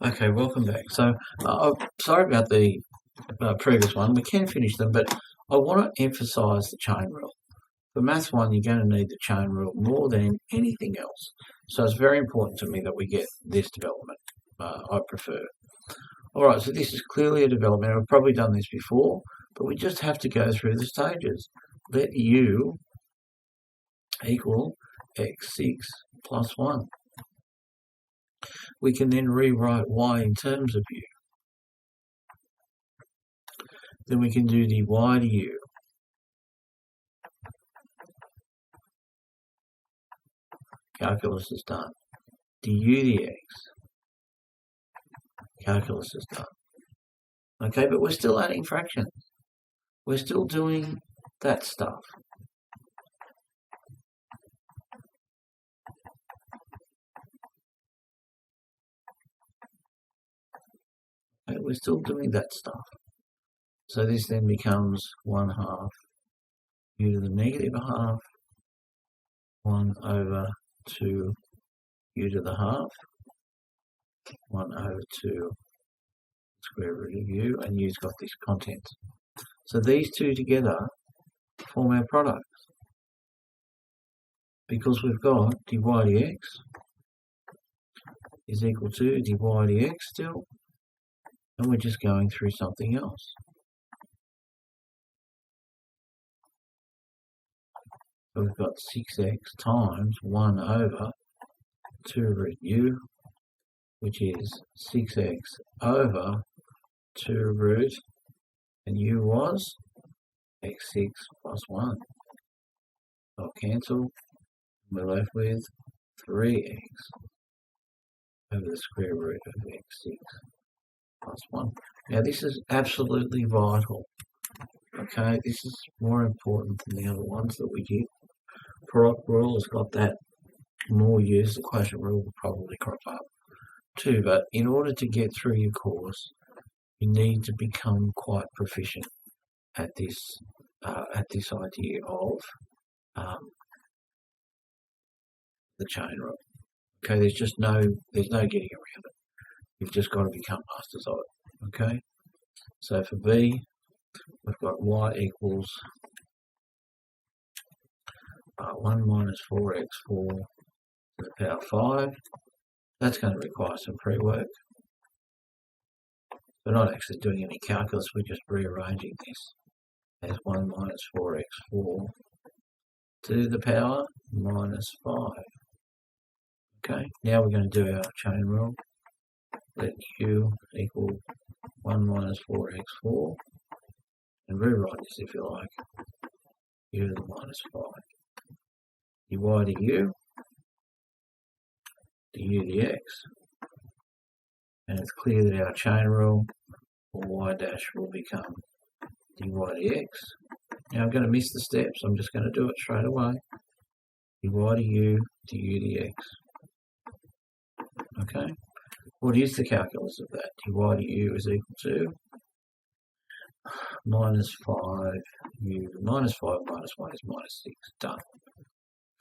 Okay, welcome back. So, sorry about the previous one. We can finish them, but I want to emphasise the chain rule. For Maths 1, you're going to need the chain rule more than anything else. So it's very important to me that we get this development. I prefer. All right, so this is clearly a development. I've probably done this before, but we just have to go through the stages. Let u equal x6 plus 1. We can then rewrite y in terms of u. Then we can do dy du. Calculus is done. Du dx. Calculus is done. Okay, but we're still adding fractions. We're still doing that stuff. Okay, we're still doing that stuff. So this then becomes 1/2 u to the negative half, 1 over 2 u to the half, 1 over 2 square root of u, and u's got this content. So these two together form our product, because we've got dy dx is equal to dy dx still, and we're just going through something else. So we've got 6x times 1 over 2 root u, which is 6x over 2 root, and u was x6 plus 1. I'll cancel. We're left with 3x over the square root of x6 plus 1. Now this is absolutely vital. Okay, this is more important than the other ones that we did. Product rule has got that more use. The quotient rule will probably crop up too, but in order to get through your course, you need to become quite proficient at this idea of the chain rule. Okay, there's no getting around it. You've just got to become masters of it. Okay, so for B, we've got y equals 1 minus 4x4 to the power 5. That's going to require some pre-work. We're not actually doing any calculus, we're just rearranging this as 1 minus 4x4 to the power minus 5. Okay, now we're going to do our chain rule. Let u equal 1 minus 4x4, and rewrite this if you like, u to the minus 5. dy du, du dx, and it's clear that our chain rule for y dash will become dy dx. Now I'm going to miss the steps, I'm just going to do it straight away. Dy du, du dx. Okay, what is the calculus of that? Dy du is equal to minus 5u, minus 5 minus 1 is minus 6, done.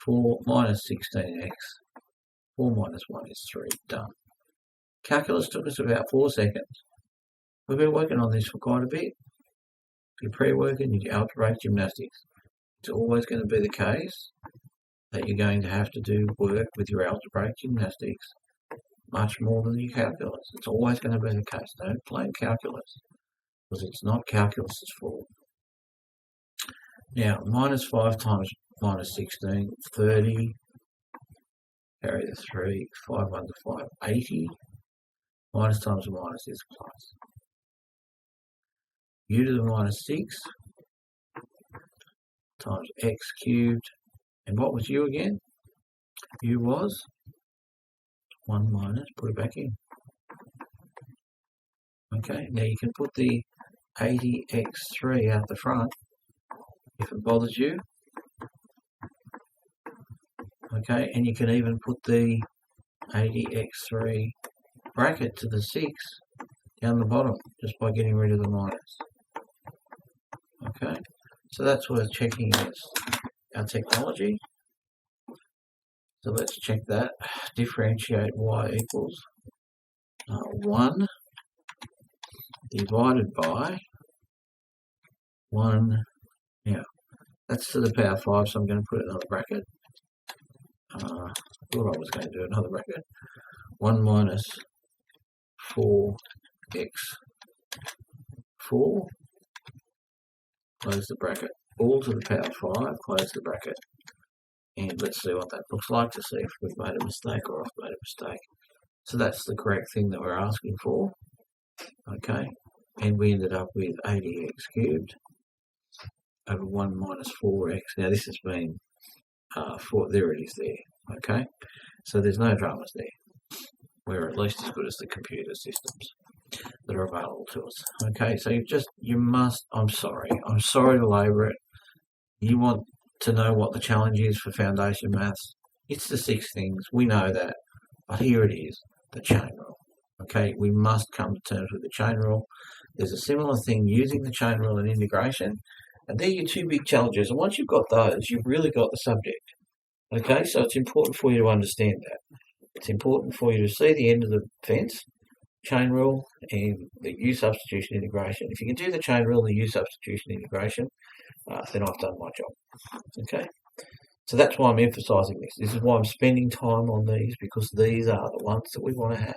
4 minus 16x, 4 minus 1 is 3, done. Calculus took us about 4 seconds. We've been working on this for quite a bit. Your pre-work and your algebraic gymnastics. It's always going to be the case that you're going to have to do work with your algebraic gymnastics much more than your calculus. It's always going to be the case. Don't blame calculus, because it's not calculus's fault. Now, minus 5 times minus 16, 30, carry the 3, 5 under 5, 80, minus times minus is plus. U to the minus 6 times x cubed, and what was u again? U was 1 minus, put it back in. Okay, now you can put the 80x3 out the front if it bothers you. Okay, and you can even put the 80x3 bracket to the 6 down the bottom just by getting rid of the minus. Okay, so that's worth checking against our technology. So let's check that. Differentiate y equals 1 divided by 1. Now, that's to the power 5, so I'm going to put another bracket. Thought I was going to do another bracket. 1 minus 4x 4, close the bracket, all to the power 5, close the bracket. And let's see what that looks like to see if we've made a mistake or I've made a mistake. So that's the correct thing that we're asking for. Okay, and we ended up with 80x cubed over 1 minus 4x. Now this has been, there it is there. Okay, so there's no dramas there. We're at least as good as the computer systems that are available to us. Okay, so I'm sorry to labour it. You want to know what the challenge is for foundation maths? It's the 6 things, we know that, but here it is, the chain rule. Okay, we must come to terms with the chain rule. There's a similar thing using the chain rule in integration, and they're your 2 big challenges, and once you've got those, you've really got the subject. Okay, so it's important for you to understand that. It's important for you to see the end of the fence, chain rule, and the U substitution integration. If you can do the chain rule and the U substitution integration, then I've done my job. Okay, so that's why I'm emphasising this. This is why I'm spending time on these, because these are the ones that we want to have.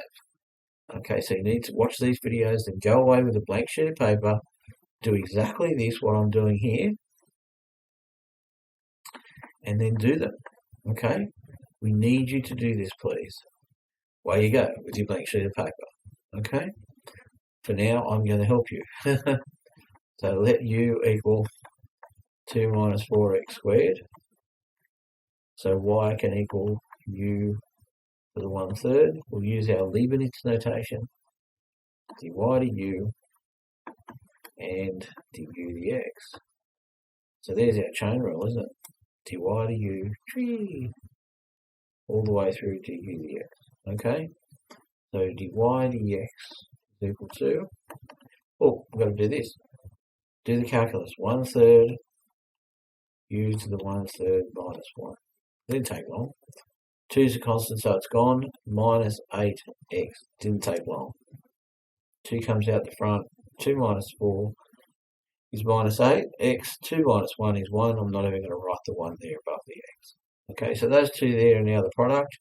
Okay, so you need to watch these videos, then go away with a blank sheet of paper, do exactly this, what I'm doing here, and then do them. Okay, we need you to do this, please. Away you go with your blank sheet of paper. Okay, for now I'm going to help you. So let u equal 2 minus 4x squared. So y can equal u to the 1/3. We'll use our Leibniz notation. dy du and du dx. So there's our chain rule, isn't it? dy du all the way through to u dx. Okay? So dy dx is equal to, we've got to do this. Do the calculus. 1/3 u to the 1/3 minus 1. It didn't take long. 2 is a constant, so it's gone. Minus 8x. Didn't take long. 2 comes out the front. 2 minus 4 is minus 8. X. 2 minus 1 is 1. I'm not even going to write the 1 there above the x. Okay, so those 2 there are now the product.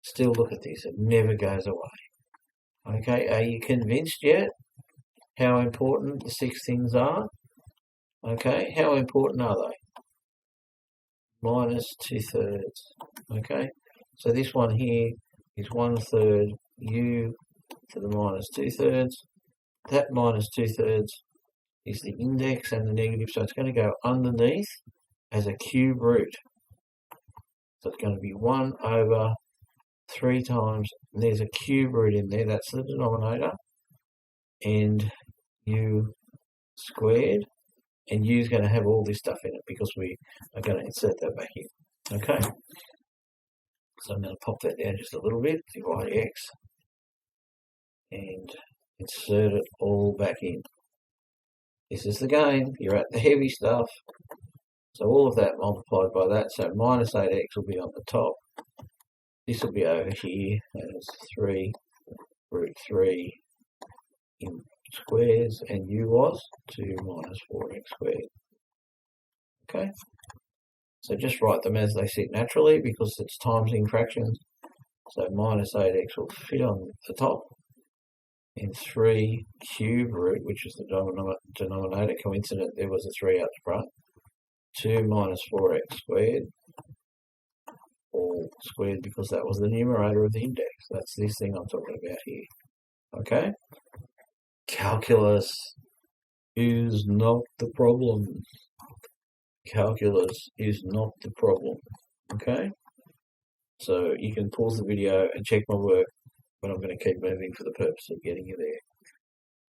Still look at this. It never goes away. Okay, are you convinced yet how important the 6 things are? Okay, how important are they? Minus 2/3. Okay, so this one here is 1/3 u to the minus 2/3. That minus 2/3 is the index and the negative, so it's going to go underneath as a cube root. So it's going to be 1 over 3 times, and there's a cube root in there, that's the denominator, and u squared, and u is going to have all this stuff in it because we are going to insert that back in. Okay, so I'm going to pop that down just a little bit, divide x, and insert it all back in. This is the game, you're at the heavy stuff. So all of that multiplied by that, so minus 8x will be on the top. This will be over here as 3 root 3 in squares, and u was 2 minus 4x squared. Okay, so just write them as they sit naturally because it's timesing fractions. So minus 8x will fit on the top, and 3 cube root, which is the denominator, coincident there was a 3 out the front, 2 minus 4x squared, all squared because that was the numerator of the index. That's this thing I'm talking about here. Okay? Calculus is not the problem. Calculus is not the problem. Okay? So you can pause the video and check my work, but I'm going to keep moving for the purpose of getting you there.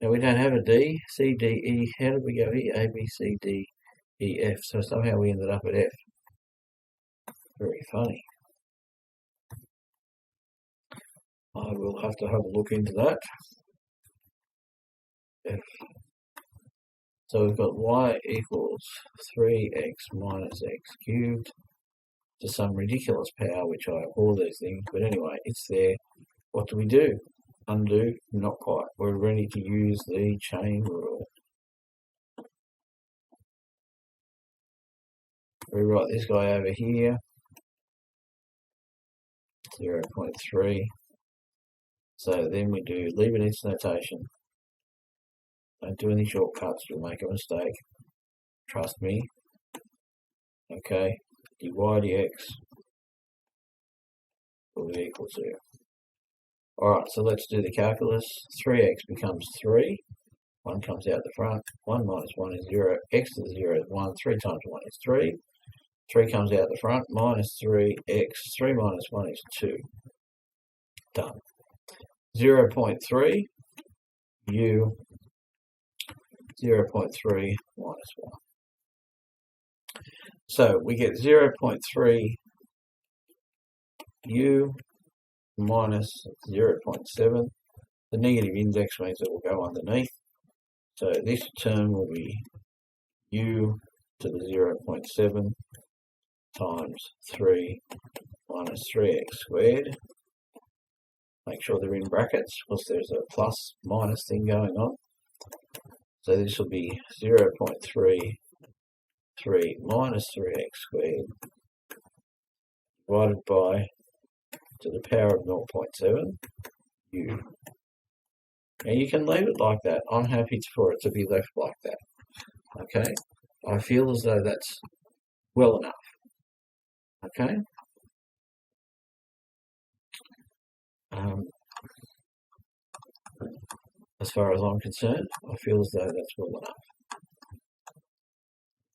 Now we don't have a D, C, D, E. How did we go here? A, B, C, D, E, F. So somehow we ended up at F. Very funny. I will have to have a look into that. F. So we've got y equals 3x minus x cubed to some ridiculous power, which I abhor these things, but anyway, it's there. What do? undo, not quite. We're ready to use the chain rule. Rewrite this guy over here, 0.3. So then we do leave an its notation. Don't do any shortcuts, you'll make a mistake. Trust me. Okay, dy dx will be equal to. Alright, so let's do the calculus. 3x becomes 3. 1 comes out the front. 1 minus 1 is 0. X to the 0 is 1. 3 times 1 is 3. 3 comes out the front. Minus 3x. 3 minus 1 is 2. Done. 0.3 u 0.3 minus 1. So we get 0.3 u minus 0.7. The negative index means it will go underneath. So this term will be u to the 0.7 times 3 minus 3x squared. Make sure they're in brackets because there's a plus minus thing going on. So this will be 0.33 minus 3x squared divided by to the power of 0.7 u. Now you can leave it like that. I'm happy for it to be left like that. Okay? I feel as though that's well enough. Okay? As far as I'm concerned, I feel as though that's well enough.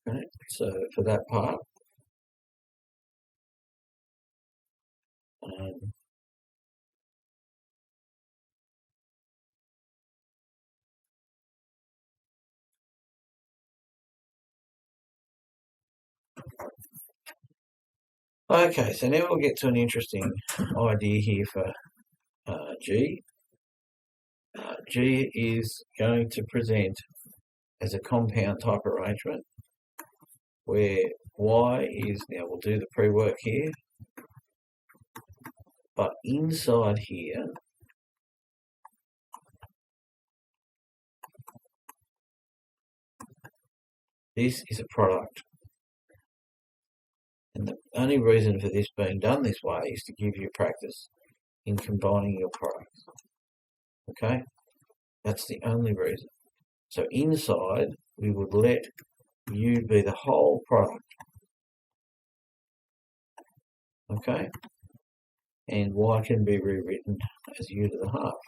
Okay? So for that part, okay, so now we'll get to an interesting idea here for G. G is going to present as a compound type arrangement where Y is, now we'll do the pre-work here, but inside here, this is a product. And the only reason for this being done this way is to give you practice in combining your products. Okay? That's the only reason. So inside, we would let U be the whole product. Okay? And Y can be rewritten as U to the half.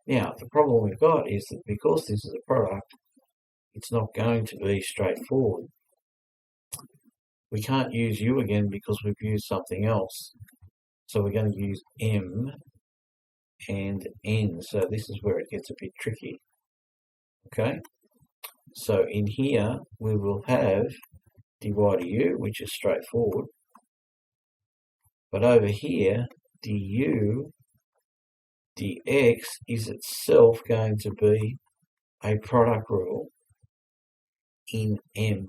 Now, the problem we've got is that because this is a product, it's not going to be straightforward. We can't use U again because we've used something else. So we're going to use M and N. So this is where it gets a bit tricky. Okay? So in here, we will have dy du, which is straightforward. But over here, du dx is itself going to be a product rule in M.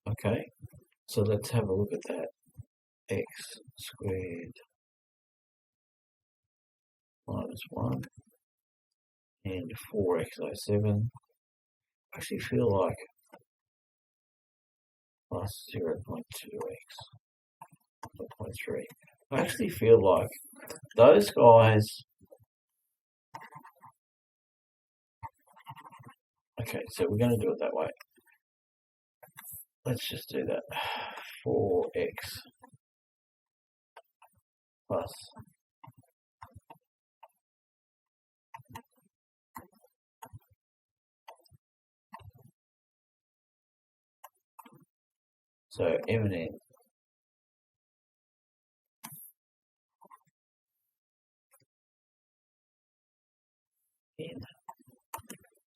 Okay, so let's have a look at that. X squared minus 1 and 4x07. I actually feel like plus 0.2x, 0.3. I actually feel like those guys. Okay, so we're going to do it that way. Let's just do that. 4x plus so M and N.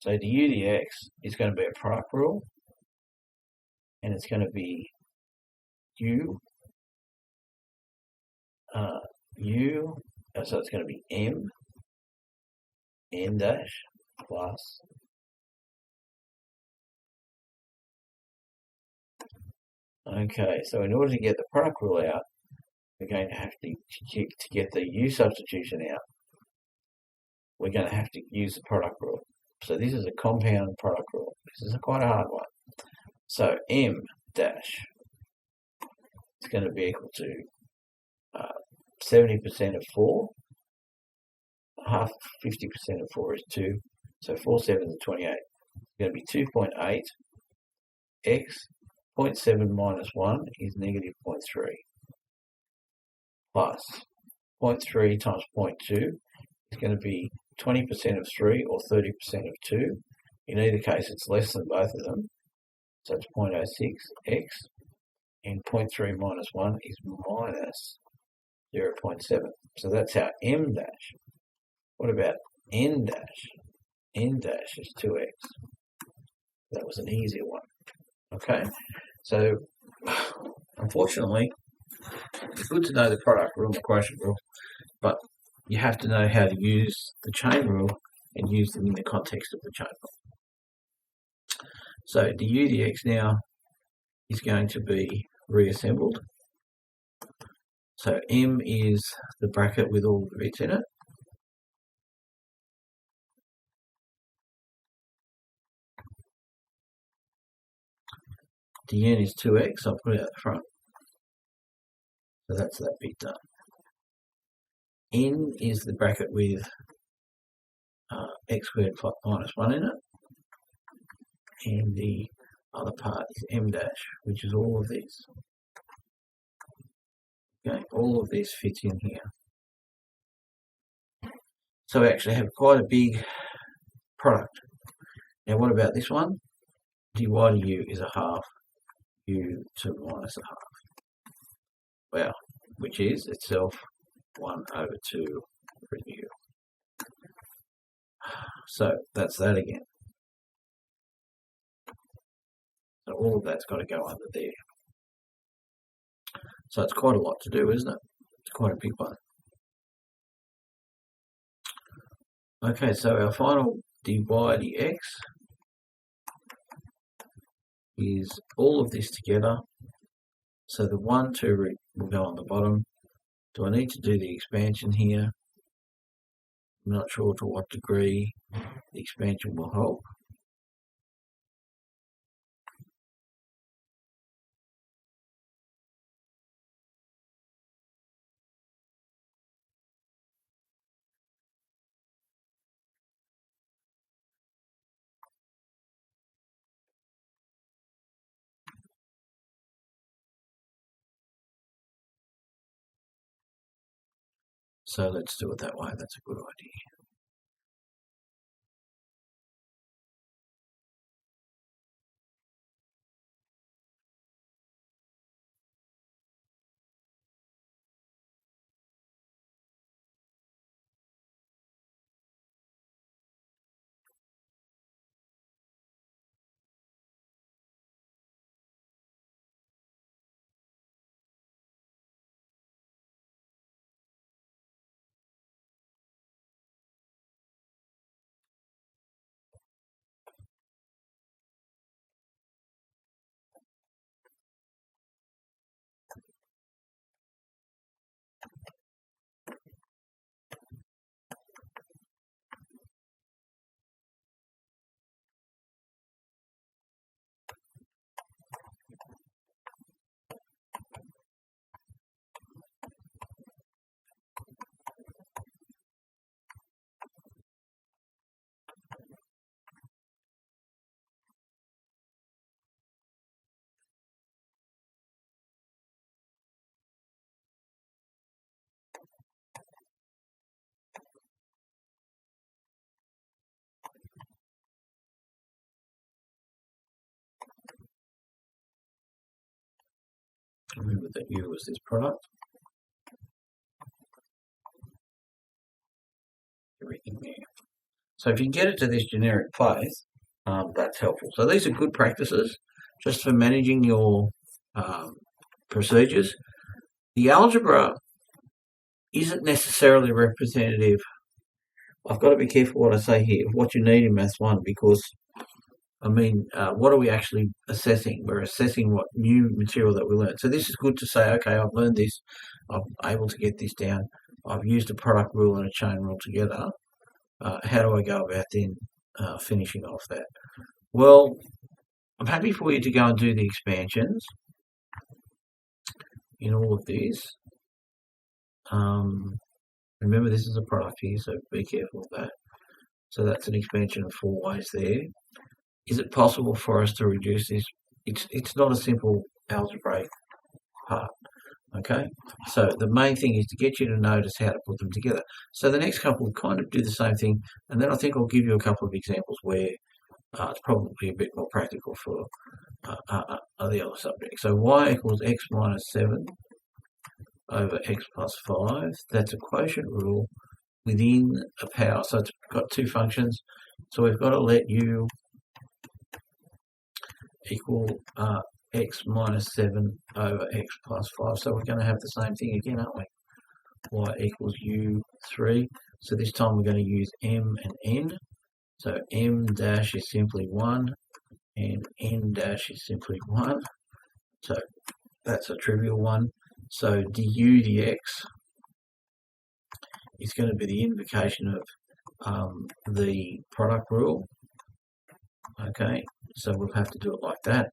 So the U dx is going to be a product rule, and it's going to be U, so it's going to be M, N dash, plus okay, so in order to get the product rule out, we're going to have to get the U substitution out, we're going to have to use the product rule. So this is a compound product rule. This is quite a hard one. So M dash is going to be equal to 70% of 4. Half 50% of 4 is 2. So 4 7s are 28. It's going to be 2.8 x 0.7 minus 1 is negative 0.3 plus 0.3 times 0.2 is going to be 20% of 3 or 30% of 2. In either case, it's less than both of them. So it's 0.06 x, and 0.3 minus 1 is minus 0.7. So that's our M dash. What about N dash? N dash is 2x. That was an easier one. Okay, so unfortunately, it's good to know the product rule and the quotient rule, but you have to know how to use the chain rule and use them in the context of the chain rule. So the U dx now is going to be reassembled. So M is the bracket with all the bits in it. The N is 2x, I'll put it out the front. So that's that bit done. N is the bracket with x squared minus 1 in it. And the other part is M dash, which is all of this. Okay, all of this fits in here. So we actually have quite a big product. Now what about this one? dy du is a half u to minus a half. Well, which is itself 1 over 2 for u. So that's that again. So all of that's got to go under there. So it's quite a lot to do, isn't it? It's quite a big one. Okay, so our final dy dx is all of this together. So the 1, 2 root will go on the bottom. Do I need to do the expansion here? I'm not sure to what degree the expansion will help. So let's do it that way. That's a good idea. Remember that U was this product. Everything there. So if you get it to this generic place, that's helpful. So these are good practices just for managing your procedures. The algebra isn't necessarily representative. I've got to be careful what I say here, what you need in Maths 1, because I mean, what are we actually assessing? We're assessing what new material that we learned. So this is good to say, okay, I've learned this. I'm able to get this down. I've used a product rule and a chain rule together. How do I go about then finishing off that? Well, I'm happy for you to go and do the expansions in all of this. Remember, this is a product here, so be careful of that. So that's an expansion of 4 ways there. Is it possible for us to reduce this? It's not a simple algebraic part. Okay, so the main thing is to get you to notice how to put them together. So the next couple kind of do the same thing, and then I think I'll give you a couple of examples where it's probably a bit more practical for the other subject. So y equals x minus 7 over x plus 5. That's a quotient rule within a power. So it's got two functions. So we've got to let u equal x minus 7 over x plus 5. So we're going to have the same thing again, aren't we? Y equals u3. So this time we're going to use m and n. So m dash is simply 1 and n dash is simply 1. So that's a trivial one. So du dx is going to be the invocation of the product rule. Okay, so we'll have to do it like that.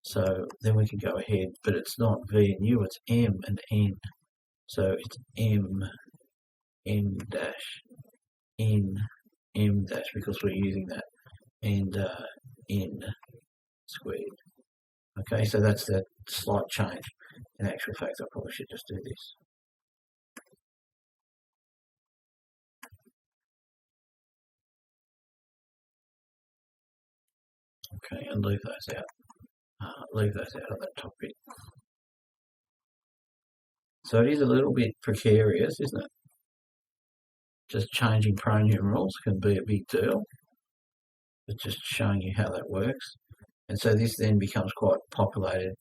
So then we can go ahead, but it's not v and u, it's m and n. So it's m dash, n, m dash, because we're using that, and n squared. Okay, so that's that slight change. In actual fact, I probably should just do this. Okay, and leave those out. Leave those out of that top bit. So it is a little bit precarious, isn't it? Just changing pronumerals can be a big deal. But just showing you how that works. And so this then becomes quite populated.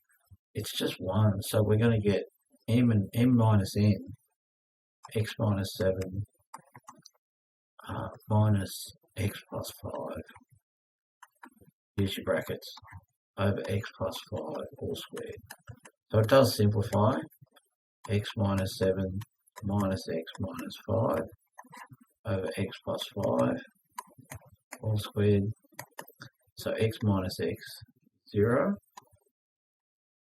It's just 1. So we're going to get m and m minus n, x minus 7, minus x plus 5. Use your brackets. Over x plus 5 all squared. So it does simplify. X minus 7 minus x minus 5 over x plus 5 all squared. So x minus x, 0.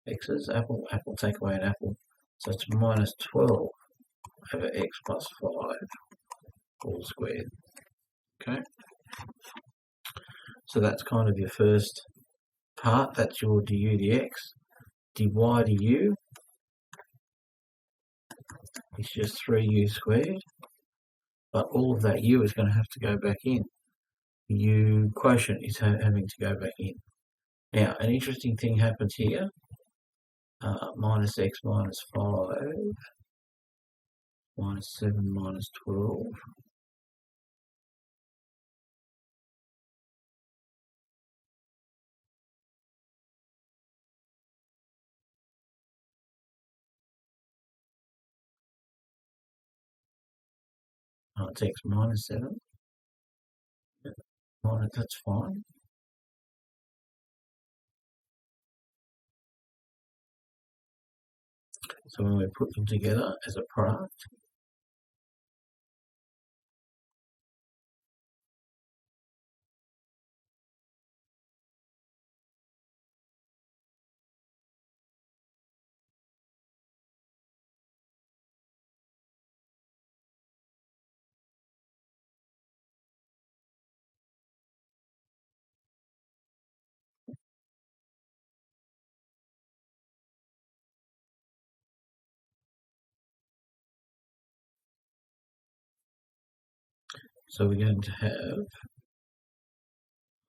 X's, apple, take away an apple. So it's minus 12 over x plus 5 all squared. Okay. So that's kind of your first part. That's your du dx. dy du is just 3u squared. But all of that u is going to have to go back in. The u quotient is having to go back in. Now, an interesting thing happens here. Minus x minus 5 minus 7 minus 12. It's x minus 7. Minus, that's fine. So when we put them together as a product, so we're going to have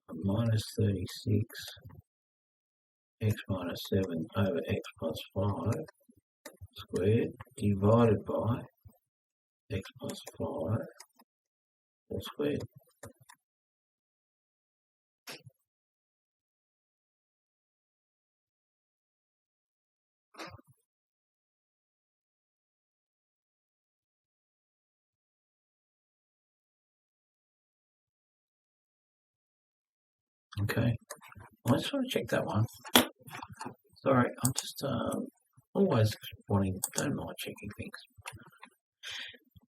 a minus 36 x minus 7 over x plus 5 squared divided by x plus 5 all squared. Okay, I just want to check that one. Sorry, I'm just always don't mind checking things.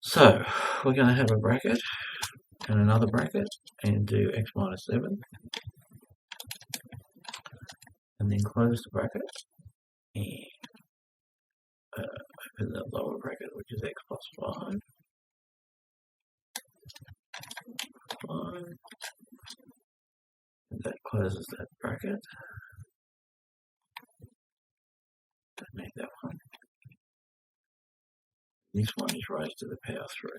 So we're going to have a bracket and another bracket and do x minus 7 and then close the bracket and open the lower bracket, which is x plus 5. And that closes that bracket. Don't need that one. This one is raised to the power 3.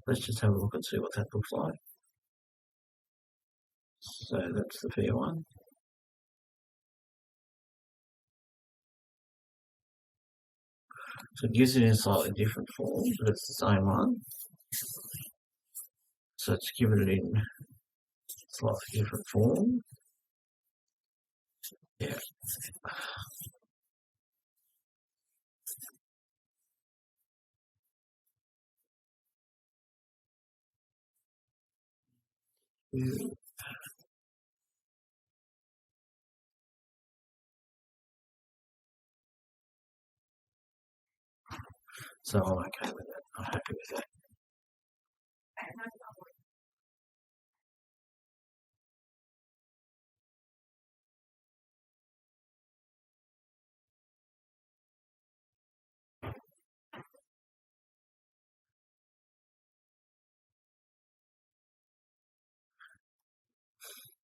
Let's just have a look and see what that looks like. So that's the fair one. So it gives it in a slightly different form, but it's the same one. So it's given it in slightly different form. Yeah. So I'm okay with that. I'm happy with that.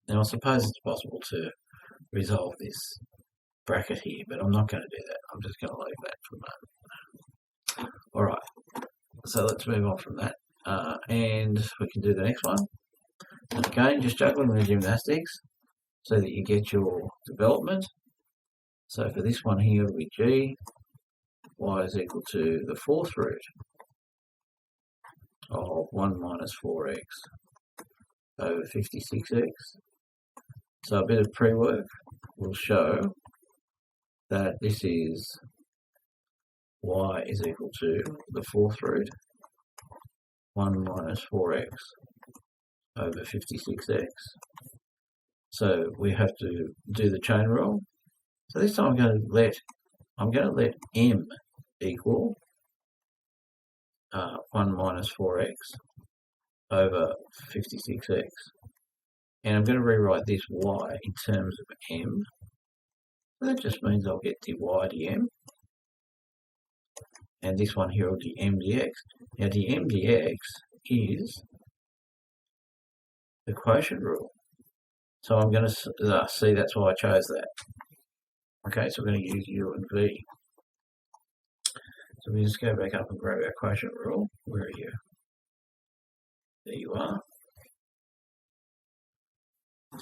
Now I suppose it's possible to resolve this bracket here, but I'm not going to do that. I'm just going to leave that for a moment. Alright, so let's move on from that. And we can do the next one. And again, just juggling the gymnastics so that you get your development. So for this one here, it'll be g, y is equal to the fourth root of 1 minus 4x over 56x. So a bit of pre-work will show that this is y is equal to the fourth root 1 minus 4x over 56x. So we have to do the chain rule. So this time I'm going to let m equal 1 minus 4x over 56x. And I'm going to rewrite this y in terms of m. That just means I'll get dy dm. And this one here will be m dx. Now dm dx is the quotient rule. So I'm going to see, that's why I chose that. Okay, so we're going to use u and v. So we just go back up and grab our quotient rule. Where are you? There you are.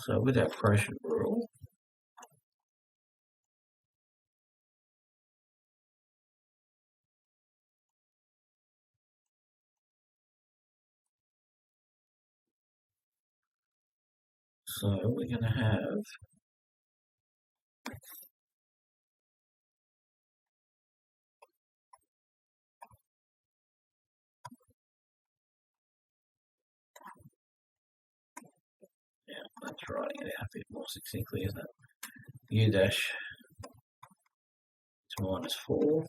So with our quotient rule, so we're going to have that's writing it out a bit more succinctly, isn't it? U dash is minus 4,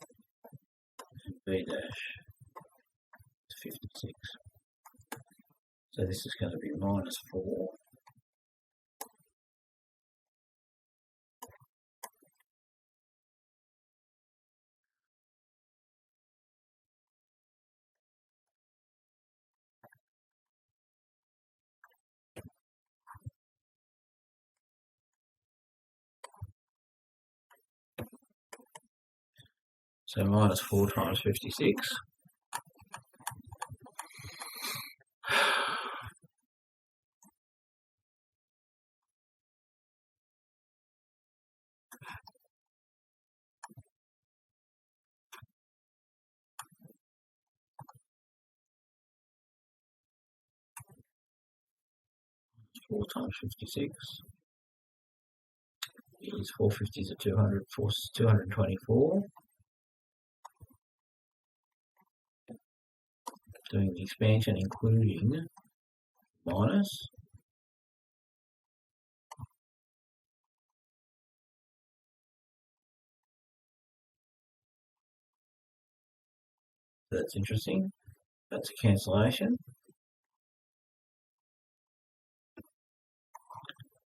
and B dash is 56. So this is going to be minus 4. So minus 4 times 56. Four times 56 is 450s are 200, 224. Doing the expansion including minus. So that's interesting. That's a cancellation.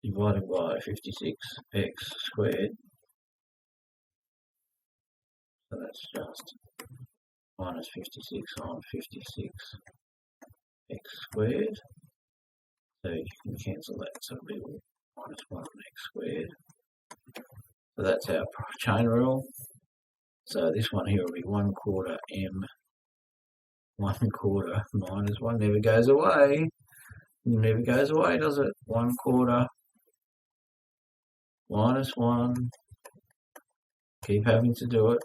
Divided by 56x squared. So that's just minus 56 on 56x squared. So you can cancel that. So it'll be minus 1x squared. So that's our chain rule. So this one here will be 1/4 m, 1/4 minus 1 never goes away. Never goes away, does it? 1/4 minus 1. Keep having to do it.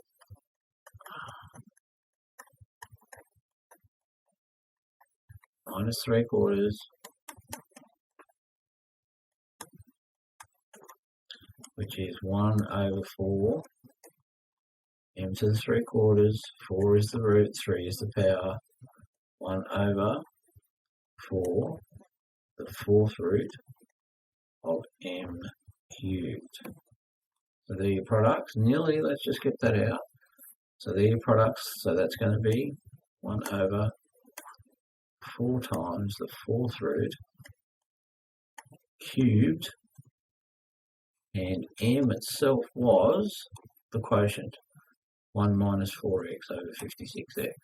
Minus 3/4, which is 1/4 m to the 3/4. 4 is the root, 3 is the power. 1/4, the 4th root of m cubed. So there are your products. Nearly, let's just get that out. So there are your products. So that's going to be 1/4 times the 4th root cubed. And m itself was the quotient, 1 minus 4x over 56x.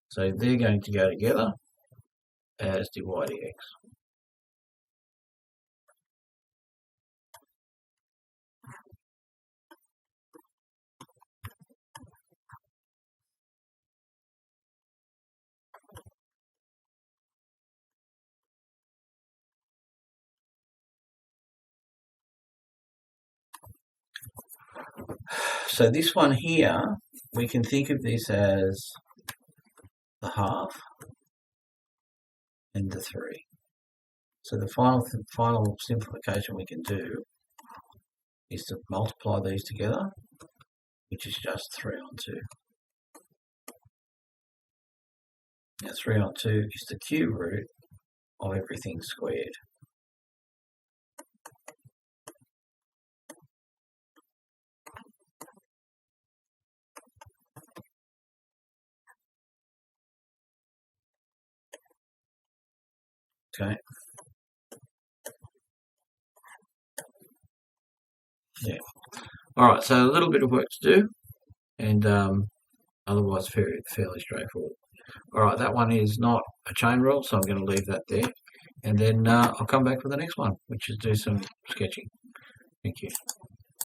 So they're going to go together as dy dx. So this one here, we can think of this as the half and the 3. So the final simplification we can do is to multiply these together, which is just 3 on 2. Now 3 on 2 is the cube root of everything squared. Okay. Yeah. All right. So a little bit of work to do, and otherwise fairly straightforward. All right. That one is not a chain rule, so I'm going to leave that there, and then I'll come back for the next one, which is do some sketching. Thank you.